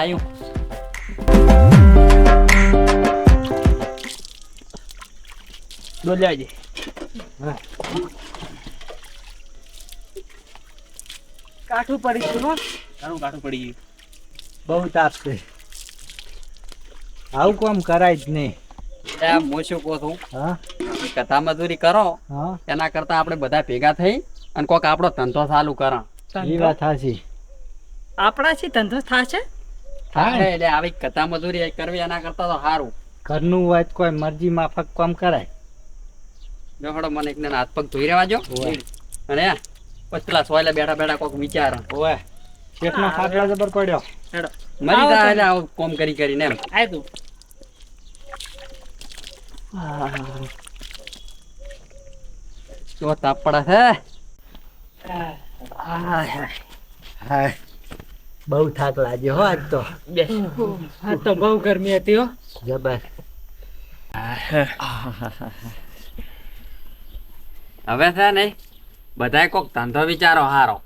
આયું બોલાવજે. કાઠું પડી ગયું હો. ઘણું કાઠું પડી ગયું. બહુ તાપ છે. આવું કામ કરાય જ નહીં. હું શું કહું છું હા કથા મજૂરી કરો હા એના કરતા આપણે બધા ભેગા થઈ અને કોક આપણો ધંધો ચાલુ કરો એ વાત સાચી. આપણા છે ધંધો થશે. થાય. એટલે આવી કથા મજૂરી કરવી એના કરતા તો સારું. ઘરનું હોય તો કોઈ મરજી માફક કામ કરાય. જો હડો મને એક હાથ પગ ધોઈ રહેવા જો ઓય. અને પતલા સોયલા બેઠા બેઠા કોક વિચાર ઓય શેઠનો ખાટલો જબર પડ્યો. હેડો મરી જાય એટલે આવું કોમ કરી કરીને એમ આય તું. જો તાપ પડે છે હા બહુ થાક લાગ્યો હો આજ તો. બેસ. આ તો બહુ ગરમી હતી હો. જબર. હવે છે ને બધાય કોક ધંધો વિચારો હારો.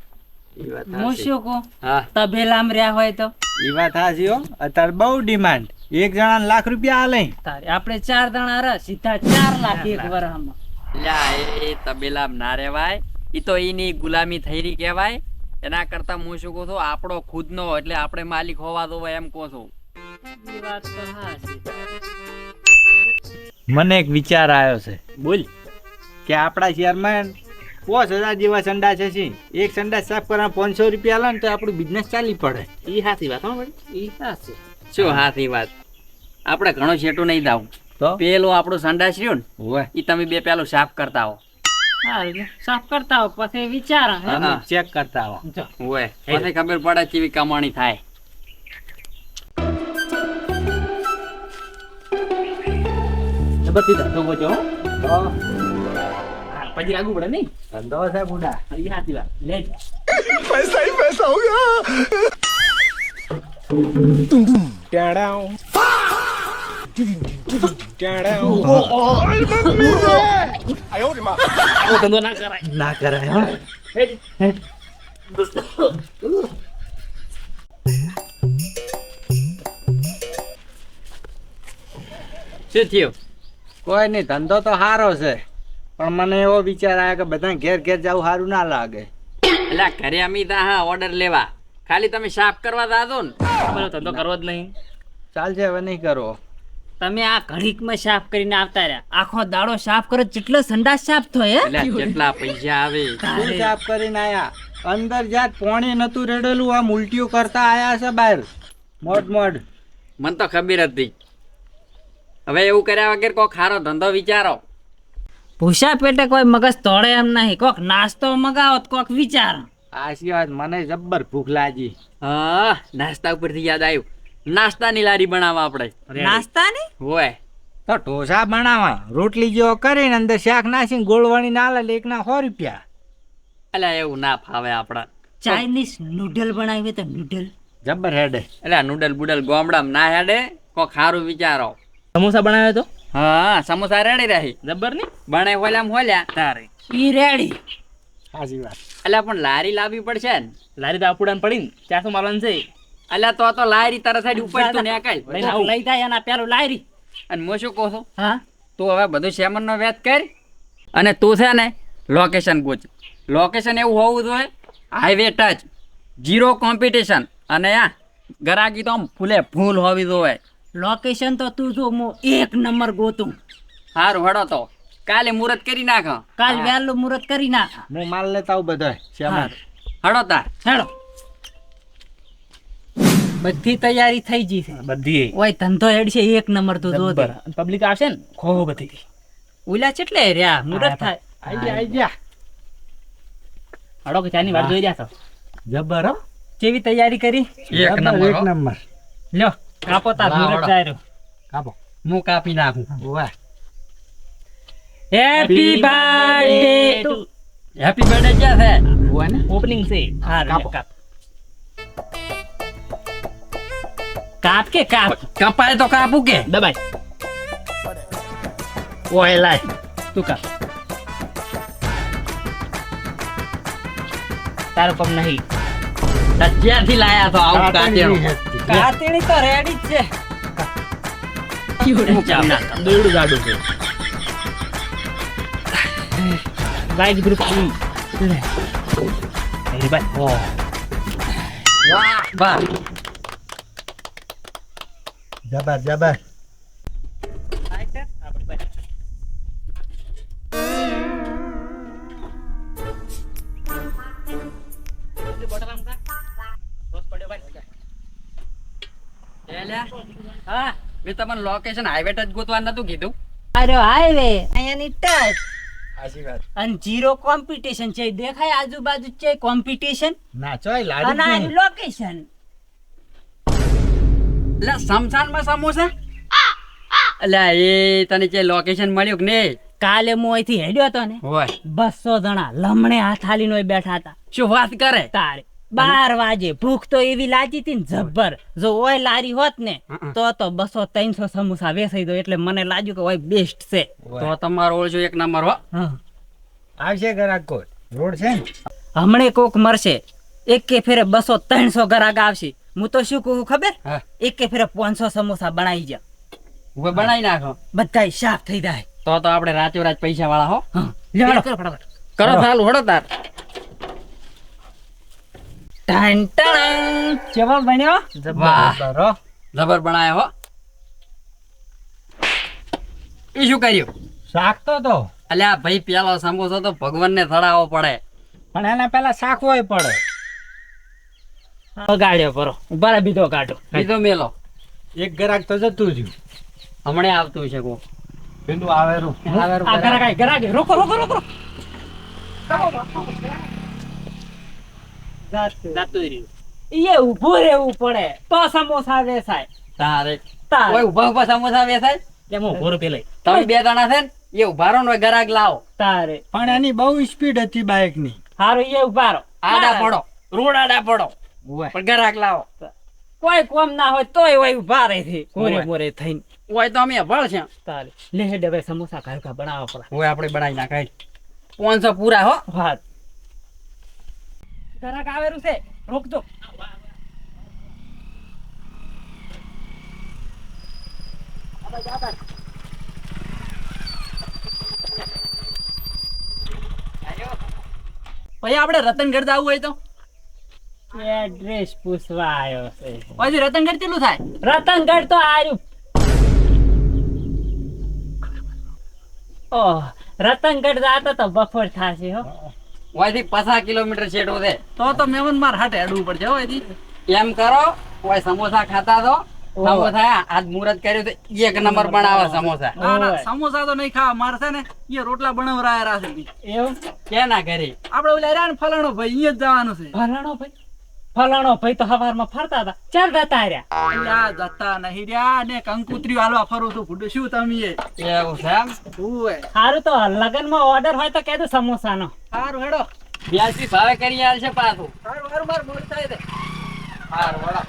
હું શું કહું હા તબેલામાં રહ્યા હોય તો એ વાત સાચી હો. અત્યારે બહુ ડિમાન્ડ. એક જણાને લાખ રૂપિયા આલે. તારે આપણે 4 જણા રહ સીધા 4 લાખ એક વરહમાં. લ્યા એ તબેલા ના રેવાય ઈ તો એની ગુલામી થઈ રહી કહેવાય. એના કરતા હું શું કહું છું આપણો ખુદનો એટલે આપણે માલિક હોવા દો એમ કહું છું. એ વાત તો હાચી. મને એક વિચાર આવ્યો છે બોલ કે આપણા શહેરમાં 5000 જેવા સંડા છે. એક સંડા સાફ કરવા 500 રૂપિયા આલે ને તો આપણું બિઝનેસ ચાલી પડે. ઈ હાથી વાત હો ભાઈ. ઈ હાચી. શું હાથી વાત આપણે ઘણો છેટું નહીં દાવ તો પેલું આપણું સંડાસ રહ્યું ને ઓય ઈ તમે બે પેલું સાફ કરતા હો. હારું સાફ કરતા હો પછી વિચાર હે. હા. ચેક કરતા આવો. જો હોય પછી ખબર પડે કેવી કમાણી થાય. બધી ધંધો બોજો હો. તો પછી આગળ પડે નહીં. ધંધો છે બુડા. ઈ હાચી વાત લે જા. આવો ધંધો ના કરાય. ના કરાય હો. શું થયું કોઈ નહીં ધંધો તો સારો છે પણ મને એવો વિચાર આવ્યો કે બધા ઘેર ઘેર જવું સારું ના લાગે. એટલે ઘરે અમી તા હા ઓર્ડર લેવા ખાલી તમે સાફ કરવા દાદો ને બોલો ધંધો કરવો જ નહીં. ચાલશે હવે નહીં કરવો. તમે આ ઘડીકમાં સાફ કરીને આવતા રહ્યા આખો દાડો સાફ કરો જેટલો સંડાસ સાફ થાય હે. એટલે જેટલા પૈસા આવે શું સાફ કરીને આયા? અંદર જાત પોણી નતું રેડેલું આમ ઉલટીઓ કરતા આયા છે બહાર મોડ મોડ. મને તો ખબર હતી. હવે એવું કર્યા વગર કોઈ ખારો ધંધો વિચારો. ભૂસા પેટે કોઈ મગજ તોડે એમ નહીં. કોક નાસ્તો મગાવો તો કોક વિચાર. આ સિવાય મને જબ્બર ભૂખ લાગી. હા નાસ્તા ઉપરથી યાદ આવ્યું નાસ્તાની લારી બનાવવા આપણે. નાસ્તાની હોય તો ઢોસા બનાવવા રોટલી જેવો કરીને અંદર શાક નાખીને ગોળવાણી ના લે એકના 100 રૂપિયા. એટલે એવું ના ફાવે આપડા. ચાઇનીઝ નૂડલ બનાવી તો નૂડલ જબ્બર હેડે. એટલે નૂડલ બુડલ ગોમડામાં ના હેડે કોઈ ખારું વિચારો. સમોસા બનાવ્યો તો હા સમોસા રેડી રહી જબ્બર ની બને હોલ્યા તારે ઈ રેડી. સાચી વાત. એટલે પણ લારી લાવવી પડશે ને. લારી તો આપુડાન પડીને 400 માલન છે. એટલે તો લારી તારા સાઈડ ઉપર તું નેકળ લઈ જાય એના પેલું લારી. અને હું શું કહું છું હા તું હવે બધું સેમન નો વેત કર અને તું છે ને લોકેશન પૂછ. લોકેશન એવું હોવું જોઈએ હાઈવે ટચ ઝીરો કોમ્પિટિશન અને આ ગરાગી તો આમ ફૂલે ફૂલ હોવી જોઈએ. લોકેશન તો તું જો હું 1 નંબર ગોતું. સારું હડો તો કાલે મુહૂર્ત કરી નાખ. કાલ વહેલું મુહૂર્ત કરી નાખ. હું માલ લેતા આવું બધા શ્યામા. હડો તાર હેડો બધી તૈયારી થઈ ગઈ છે. બધી ઓય ધંધો હેડ છે 1 નંબર તો જો દે. પબ્લિક આવશે ને ખો બધી ઉલા કેટલે રહ્યા મુહૂર્ત થાય. આઈ જા. હડો કે ચાની વાત જોઈ રહ્યા છો જબ્બર હો. કેવી તૈયારી કરી? એક નંબર એક હો. નંબર. લ્યો કાપો તાર લાવો, મુહૂર્ત હળો. જાય રહ્યો. કાપો. હું કાપી નાખું. વાહ. Happy birthday to. Happy birthday ક્યાં છે? હોય ને. ઓપનિંગ છે હા કાપો. કાપ કાપ કે કાપ. કપાય તો કાપું કે દબાઈ ઓય લાય. તું કાપ તારો કમ નહીં ક્યાંથી લાયા છો આવું કાચેણું? કાતેણી તો રેડી જ છે. દોડું જાડું છે. બાઈક ગ્રુપ લે. એ ભાઈ વાહ વાહ. જબર જબર. હા, મેં તમને લોકેશન હાઈવે ટચ ગોતવા નતું કીધું. અરે હાઈવે અહીંયાની ટચ સાચી વાત. અને જીરો કોમ્પિટિશન છે. દેખાય આજુબાજુ છે કોમ્પિટિશન ના ચોય અને લાડી આનું લોકેશન. એટલે સમસાનમાં સમોસા? અલ્યા એ તને જે લોકેશન મળ્યું કે નહીં? કાલે હું અહીંથી હેડ્યો હતો ને, હોય 200 જણા લમણે હાથ હાલીને ઓય બેઠા હતા. શું વાત કરે? તારે 12 વાગે ભૂખ તો એવી લાગી હતી ને જબ્બર. જો ઓય લારી હોત ને તો 200-300 સમોસા વેચાઈ દો. એટલે મને લાગ્યું કે ઓય બેસ્ટ છે. તો તમારો ઓળજો એક નંબર હો. હા, આવશે ગ્રાહક કોઈ રોડ છે ને. હમણે કોક મરશે. એકે ફેરે 200-300 ગ્રાહક આવશે. હું તો શું કહું ખબર? હા. એકે ફેરે 500 સમોસા બનાવી જા. હવે બનાવી નાખો. બધાય સાફ થઈ જાય. તો આપણે રાચોરાચ પૈસા વાળા હો. હા, લેવાડો ફટાફટ. કરો ચાલુ હડો તાર. Ton ton. કેવો બન્યો? વાહ. જબર હો. જબર બનાયો હો. ઈ શું કર્યું? શાકતો તો અલ્યા ભાઈ પેલો સમોસો તો ભગવાનને ચડાવવો પડે. પણ એના પેલા શાકવોય પડે. બગાડ્યો પરો. ઉભા રહે, બીજો કાઢો. બીજો મેલો એક ગ્રાહક તો જતું રહ્યું. હમણે આવતું છે કો. પેલું આવેરું. આ ગરાગે રોકો રોકો રોકો. જાતું રહ્યું. એ ઊભું રહેવું પડે તો સમોસા વેચાય. તારે તારે. ઓય ઉભા ઉભા સમોસા વેચાય. એમ હું 100 રૂપિયા લઈ. તમે બે જણા છે ને એ ઉભા રહો ને ગરાગ લાવો. તારે પણ એની બહુ સ્પીડ હતી બાઇક ની. હારું એ ઉભા રહો. આડા પડો રોડ આડા પડો પણ ગરાગ લાવો. કોઈ કોમ ના હોય તોય હોય ઉભા રહે છે કોરે હોય. મોરે થઈને. ઓય તો અમે ભળ છે. તારે લે હેડ હવે સમોસા ઘર કા બનાવવા પડે. ઓય આપણે બનાવી નાખાય 500 પૂરા હો. વાત ઘરાક આવેલું છે, રોકજો. ભાઈ આપણે રતનગઢ જવું હોય તો એડ્રેસ પૂછવા આવ્યો છે. પછી રતનગઢ કેટલું થાય? રતનગઢ તો આર્યું. ઓહ, રતનગઢ જાતો તો બપોર થાશે હો. ઓયથી 50 કિલોમીટર છેટો છે. તો મેમન માર હાટે હેડવું પડશે હો એથી. એમ કરો ઓય સમોસા ખાતા તો સમોસા આજ મુહૂર્ત કર્યું તો એક નંબર બનાવે સમોસા. ના, ના, સમોસા તો નહીં ખાવા મારે છે ને એ રોટલા બનાવરાયા છે. એવું કે ના કરી આપણે ઓલા રહ્યા ને ફલાણો ભાઈ અહીંયા જ જવાનું છે. ફલાણો ભાઈ તો હવારમાં ફરતા હતા. ચાર જતા રહ્યા. અહીંયા જતા નહીં રહ્યા ને કંકુત્રી હાલવા ફરું છું ફૂડ શું તમે એવું છે એમ? ઓય સારું તો લગનમાં ઓર્ડર હોય તો કહેજો સમોસાનો. સારું હેડો વ્યાસી ભાવે કરી આલ છે પાછું. સારું સારું માર મોડ થાય છે. સારું હેડો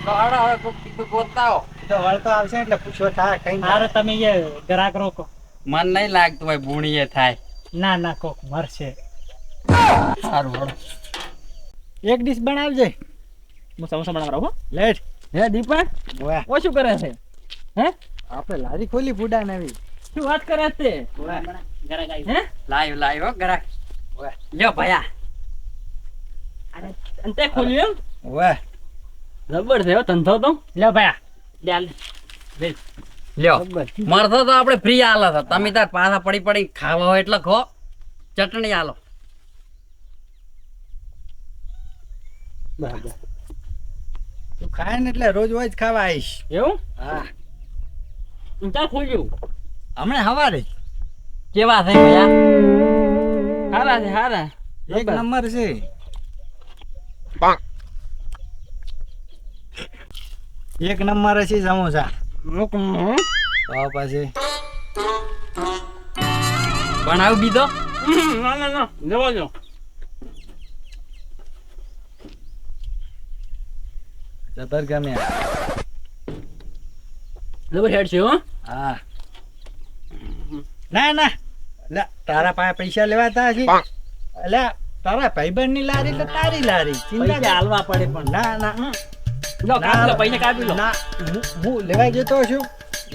તો હેડો હવે કોક કીધું ગોતતા હો. તો વળતો આવશે એટલે પૂછો થાય કઈ ના. સારું તમે એ ગ્રાહક રોકો. મન નહીં લાગતું હોય ભૂણીએ થાય. ના ના કોક મરશે. સારું હેડો એક ડીશ બનાવજે. હું સમોસા બનાવરાવ હો. લેટ. હે દીપક ઓય ઓ શું કરે છે? હે આપણે લારી ખોલી ફૂડા નવી. શું વાત કરે છે? ઘરે ગાઈ. હે લાઈવ લાઈવ હો ગરાક. ઓય લ્યો ભયા અને તે ખોલ્યું એમ? ઓય જબર છે હો ધંધો તો. લે ભાઈ ડાલ. લ્યો મરતો તો આપણે ફ્રી આલો છો. તમે તાર પાછા પડી પડી ખાવા હોય એટલે ખો. ચટણી આલો. તું ખાય ને એટલે રોજ રોજ ખાવા આવીશ. એવું? હા ત્યાં ખોલ્યું હમણાં હવારે કેવા છે ભયા? હારા છે હારા. એક નંબર છે. એક નંબર છે સમોસા. તો પછી બનાવ બીજો. ના ના ના જવા દો. જબર ગમે. જબર હેડ છે હો. હા ના ના લે તારા પાસે પૈસા લેવાતા છે એટલે તારા ભાઈબંધની લારી એટલે તારી લારી ચિંતા પૈસા હાલવા પડે પણ ના ના લો કાપી લો પૈસા કાપી લો ના હું લેવાઈ જતો છું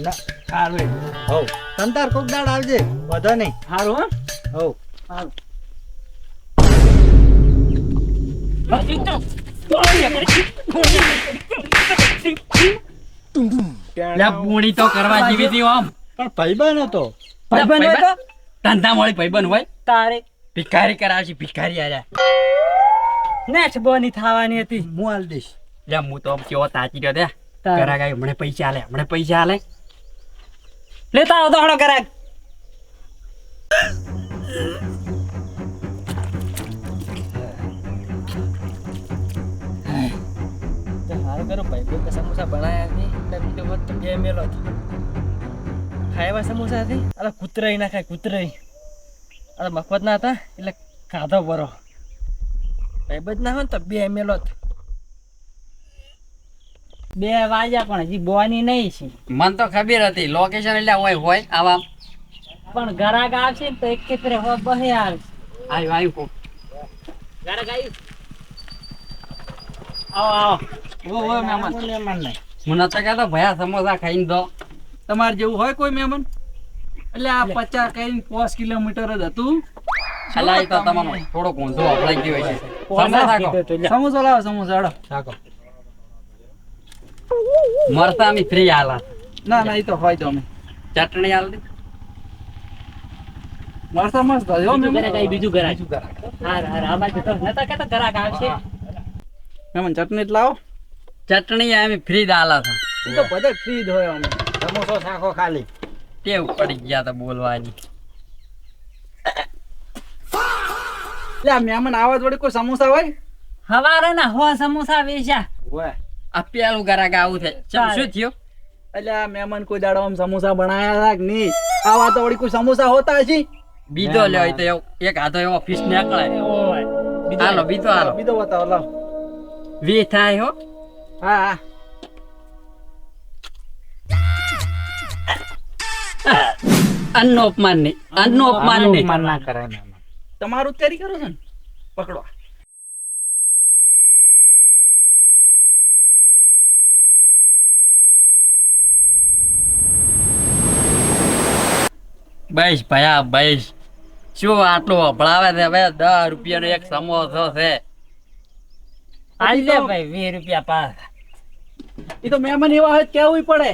ના સારું હો તંતાર કોક દાડ આવજે વધો નહીં સારું હો લ્યા પૂણી તો કરવા જેવી હતી આમ પણ ભાઈબંધ હતો ભાઈબંધ હોય તો ધંધા મળી ભાઈબંધ હોય તારે ભિખારી કરાવશે ભિખારી આયા નેક્સ્ટ બોની થવાની હતી હું હાલ દઈશ લ્યા હું તો કેવો તાચી રહ્યો ત્યાં તારે. ઘરા ગાય હમણાં પૈસા આલે હમણાં પૈસા આલે લેતા આવો તો હળો કરાક સારું કરો ભાઈ બે સમોસા બનાયા હતી એટલે બીજો વખત તો બે મેલો હતો ખાવા સમોસા હતી અરે કૂતરાઈ ના ખાય કૂતરાઈ અરે મફત ના હતા એટલે ખાધો બરો ભાઈ ના હોય ને તો બે મેલો જ. 2 વાગ્યા પણ હજી બોની નહીં છે મન તો ખબર હતી લોકેશન એટલે હોય આવા પણ ગરાક આવશે ને તો એક કેતરે હો બહે આવશે આવ્યું આવ્યું ગાડા ગાયું આવો આવો મહેમાન નહીં હું નતો કહેતો ભયા સમોસા ખાઈને દો તમારે જેવું હોય કોઈ મહેમાન એટલે આ 50 કરીને 5 કિલોમીટર જ હતું અલા, ઈ તો તમારો થોડોક ઊંધો અપડાઈ ગયો છે સમોસા ખાઓ. સમોસા લાવો સમોસા હેડો સાકો મરતા અમે ફ્રી હાલા ના ના એ તો હોય તો અમે ચટણી હાલ દે મરસા મસ્ત હોય હો બીજું મહેમાન. ગરાક બીજું ગરાક હાર હાર આ બાજુ તો નતા કેતો ગરાક આવશે મહેમાન ચટણી જ લાવો ચટણી અમે ફ્રી જ હાલા છે એ તો બધે ફ્રી જ હોય અમે સમોસો શાકો ખાલી ટેવ પડી ગયા તો બોલવાની એટલે આ મહેમાન આવા જોડે કોઈ સમોસા હોય હવારે ના હો સમોસા વેચ્યા હોય આ પેલું ગરાક આવું છે ચમ શું થયું એટલે આ મહેમાન કોઈ દાડો આમ સમોસા બનાયા હતા કે નહીં આવા તો વળી કોઈ સમોસા હોતા હશે બીજો લ્યો ઈ તો એક હાથો એવો ફીસ નીકળે હાલો બીજો હાલો બીજો બતાવો લાવ વી થાય હો હા હા અન્નો અપમાન નહીં અન્નો અપમાન નહીં અપમાન ના કરાય મહેમાન તમારું જ કરી કરો છો ને પકડો બસ ભયા બસ શું આટલું અભળાવે છે હવે 10 રૂપિયાનો એક સમોસો છે આલી લે ભાઈ 20 રૂપિયા પાસ એ તો મહેમાન એવા હોય તો કેવું પડે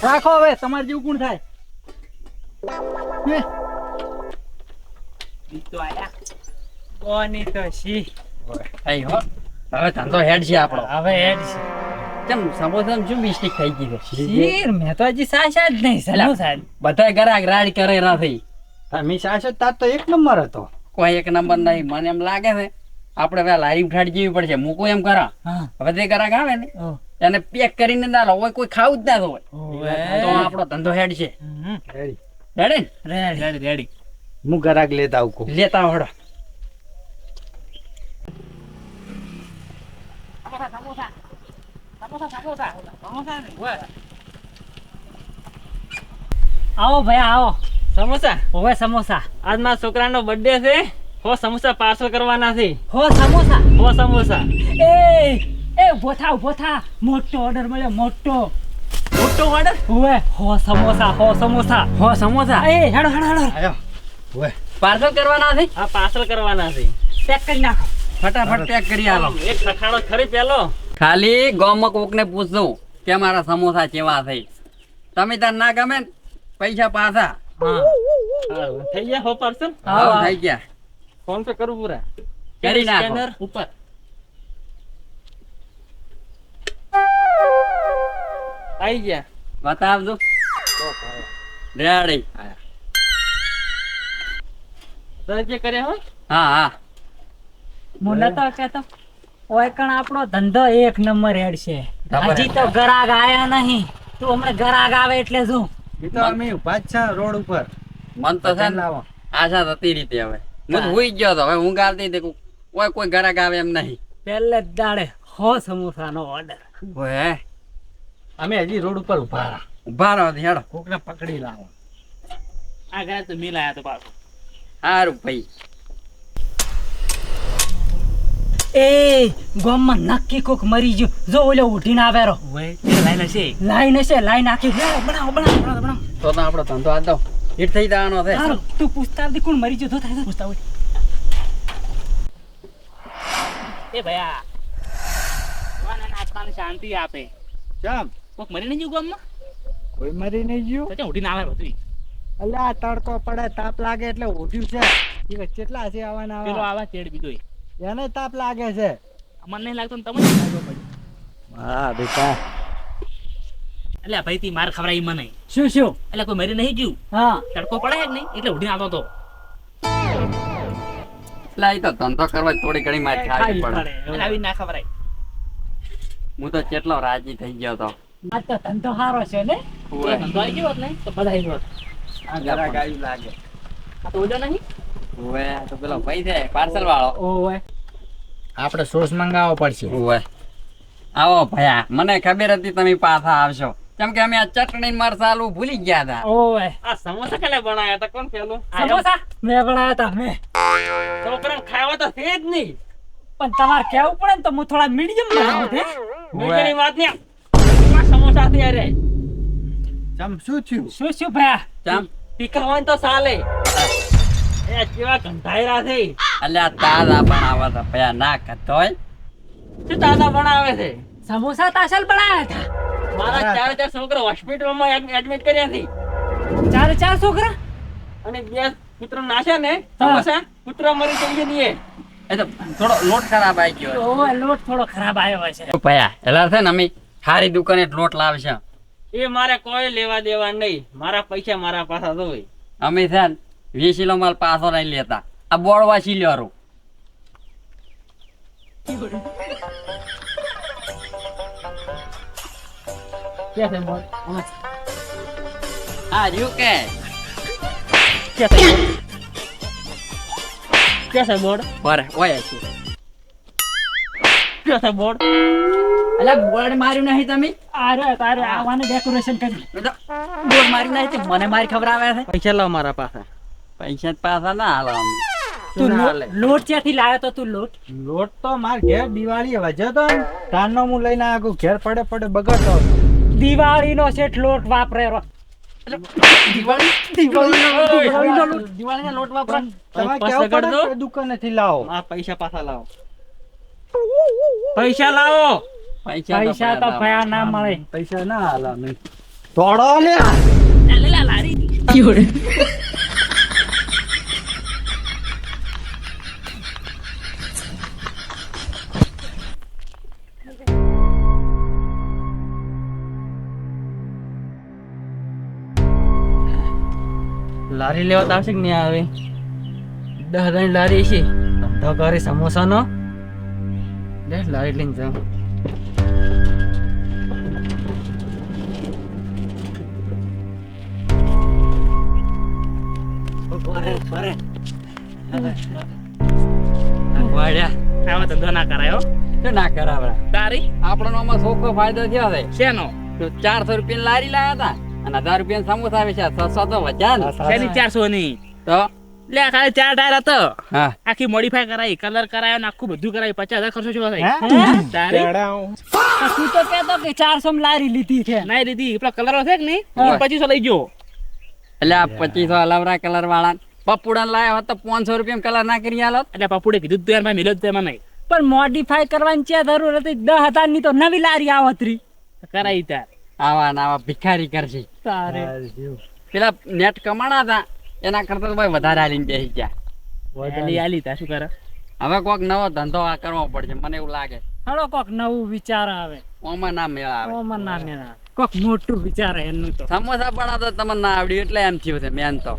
રાખો હવે તમારે જેવું કોણ થાય હે? બોની તો સી થઈ હો હવે ધંધો હેડ છે આપણો હવે હેડ છે કેમ સમોસામાં શું મિસ્ટેક થઈ ગઈ છે શીર મેં તો હજી સાચા જ નહીં સમોસા જ. બધા ગરાક રાડ કરે નથી તમે સાસો તાર તો એક નંબર હતો કોઈ એક નંબર નહીં મને એમ લાગે છે આપણે હવે લારી ઉઠાડી જેવી પડશે મૂકું એમ કરા હા હવે જે ગરાક આવે ને ઓ એને પેક કરીને ના લો હોય કોઈ ખાવું જ ના હોય ઓવે. તો આપણો ધંધો હેડ છે હમ. રેડી રેડી ને? રેડી રેડી હું ગરાક લેતા આવું લેતા હડો આવો ભાઈ આવો સમોસા ઓવે સમોસા આજ મારા છોકરાનો બર્થડે છે હો સમોસા પાર્સલ કરવાના છે હો સમોસા હો સમોસા એ ઉભો થા મોટો ઓર્ડર મળ્યો મોટો મોટો ઓર્ડર ઓવે હો સમોસા હો સમોસા એ હેડો આયો હોય પાર્સલ કરવાના છે આ પાર્સલ કરવાના છે પેક કરી નાખો ફટાફટ પેક કરી આલો એક સખાણો ખરી પેલો ખાલી ગામમાં કોકને પૂછજો કે મારા સમોસા કેવા થઈ તમે તાર ના ગમે ને પૈસા પાછા હારું. થઈ ગયા હો પાર્સલ હાવ થઈ ગયા ફોન પે કરું પૂરા કરી નાખો. સ્કેનર ઉપર આઈ ગયા બતાવજો રેડી દરજે કર્યા હો હા હા મને તો કહેતો ઓય કણ આપણો ધંધો એક નંબર હેડ છે બરાબર. હજી તો ગરાગ આયા નહીં તું હમણાં ગરાગ આવે એટલે શું એ તો અમે ઉભા જ છે રોડ ઉપર મન તો છે ને લાવો આશા થતી રીતે હવે હું તો હુઈ ગયો તો હવે હું ગાલતી હતી કોઈ ઘરાક આવે એમ નહીં પહેલે જ દાડે હો સમોસાનો ઓર્ડર ઓય અમે હજી રોડ ઉપર ઉભા રહ્યા. ઉભા રહો હેડો કોકને પકડી લાવો આ ગયા તો મિલાયા તો પાછો સારું ભાઈ એ ગામમાં નક્કી કોક મરી ગયું જો ઓલો ઉઠીને આવે રો લાઈન હશે લાઈન આખી બનાવો તો આપણો ધંધો આ દો હિટ થઈ જવાનો છે હારું, તું પૂછતા આવતી કોણ મરી ગયું તો થાય પૂછતા હોય એ ભયા ભગવાન આત્માને શાંતિ આપે ચમ કોક મરી નહીં ગયું ગામમાં કોઈ મરી નહીં ગયું તો ઉઠીને આવે બધું અલ્યા તડકો પડે તાપ લાગે એટલે ઉઠ્યું છે ઈ કેટલા છે આવવાના પેલો આવા આવા ચેડ બીજો એને તાપ લાગે છે મને નહીં લાગતો ને તમને નહીં લાગ્યો ભાઈ હા બેટા એટલે ભાઈ તી માર ખવડાવી મને શું એટલે કોઈ મરી નહીં ગયું હા તડકો પડે કે નહીં એટલે ઉઠીને આવતો તો એટલે એ તો ધંધો કરવા થોડી ઘણી માર ખાવી પડે એટલે આવી ના ખવડાય હું તો કેટલો રાજી થઈ ગયો તો આ તો ધંધો સારો છે ને ઓવે. ધંધો આવી ગયો હોત ને તો બધા આવી હોત આ જરા ગાયું લાગે આ તો ઓજો નહીં ઓવે આ તો પેલો ભાઈ છે પાર્સલ વાળો ઓય આપણે સોસ મંગાવવો પડશે ઓવે આવો ભયા મને ખબર હતી તમે પાછા આવશો કેમ કે અમે આ ચટણી ને મરસાલું ભૂલી ગયા હતા ઓય આ સમોસા કેલે બનાયા હતા કોણ પેલું સમોસા મેં બનાવ્યા હતા મેં છોકરાને ખાવા તો છે જ નહીં પણ તમારે કેવું પડે ને તો હું થોડા મીડિયમ બનાવું છે મીઠાની વાત નહીં આ સમોસા થી અરે ચમ શું થયું શું ભયા ચમ તીખા હોય ને તો ચાલે એ કેવા ગંધાયરા છે એટલે આ તાજા બનાવવા હતા ભયા ના કતોય શું દાદા બનાવે છે સમોસા તાસલ બનાવ્યા હતા મારા ચાર છોકરા હોસ્પિટલમાં એડમિટ કર્યા છે ચાર છોકરા અને બે પુત્ર નાશે ને સમોસા પુત્ર મરી જઈએ નહીં એ તો થોડો લોટ ખરાબ આવી ગયો ઓય લોટ થોડો ખરાબ આવ્યો છે ભયા એલા છે ને અમે સારી દુકાને લોટ લાવશે એ મારે કોઈ લેવા દેવા નહીં મારા પૈસા મારા પાસે હોય અમે છે ને 20 કિલો માલ પાછો નહીં લેતા આ બોળવા શીલ્યો ક્યાં છે બોલ આ રહ્યું કે ક્યાં છે બોર્ડ પર ઓય છે ક્યાં છે બોર્ડ અલા બોર્ડ માર્યું નહીં તમે અરે તારે આવવાને ડેકોરેશન કરી બોર્ડ માર્યું નહીં તે મને મારી ખબર આવે છે પૈસા લાવ મારા પાસે પૈસા જ પાછા ના હાલો અમે તું ના લે. લોટ ક્યાંથી લાવ્યો તો તું લોટ લોટ તો માર ઘેર દિવાળી વજે તો ને તારનો હું લઈને આગળ ઘેર પડે બગડતો હતો. દિવાળીનો શેઠ લોટ વાપરે રો દિવાળીના લોટ વાપરા તમારે પાસે કેવું પડે કરજો. કે દુકાનેથી લાવો આ પૈસા પાછા લાવો પૈસા લાવો પૈસા તો ભયા ના મળે પૈસા ના હાલા નહીં થોડો લે લારી લેવા તો આવશે કે નહીં આવે 10 ની લારી છે ધંધો કરે સમોસાનો લે લારી લઈને જાઉં વાડ્યા આવા ધંધો ના કરાયો શું ના કરાવડા તારી આપણો આમાં ચોખ્ખો ફાયદો થયો છે શેનો તો 400 રૂપિયા લારી લાયા હતા અને 1000 રૂપિયા સમોસા આવે છે 600 તો વધ્યા ને શેની 400 ની તો લે ખાલી 4 ટાયર હતો હા આખી મોડિફાઈ કરાઈ કલર કરાયો ને આખું બધું કરાવી 50,000 ખર્ચો શું થાય હે? તારી તું તો કહેતો કે 400 માં લારી લીધી છે નહીં લીધી પેલો કલર છે કે નહીં હા. 2500 લઈ ગયો એટલે આ 2500 અલાવરા કલર વાળા પપુડા લાયા હોત તો 500 રૂપિયા કલર ના કરી આલો એટલે પપુડે કીધું તું યાર ભાઈ મિલ્યો તેમાં નહીં પણ મોડિફાઈ કરવાની છે જરૂર હતી 10,000 ની તો નવી લારી આવતરી કરાઈ તાર આવા ને આવા ભિખારી કરશે તારે પેલા નેટ કમાણા હતા એના કરતા તો ભાઈ વધારે આલીને બેસી ગયા આલી આલી તા શું કરે હવે કોક નવો ધંધો આ કરવો પડશે મને એવું લાગે હળો કોક નવું વિચાર આવે ઓમાં ના મેળ આવે ઓમન ના મેળા કોક મોટું વિચાર એનું તો સમોસા બનાવતો તમને ના આવડ્યું એટલે એમ થયું છે મેન તો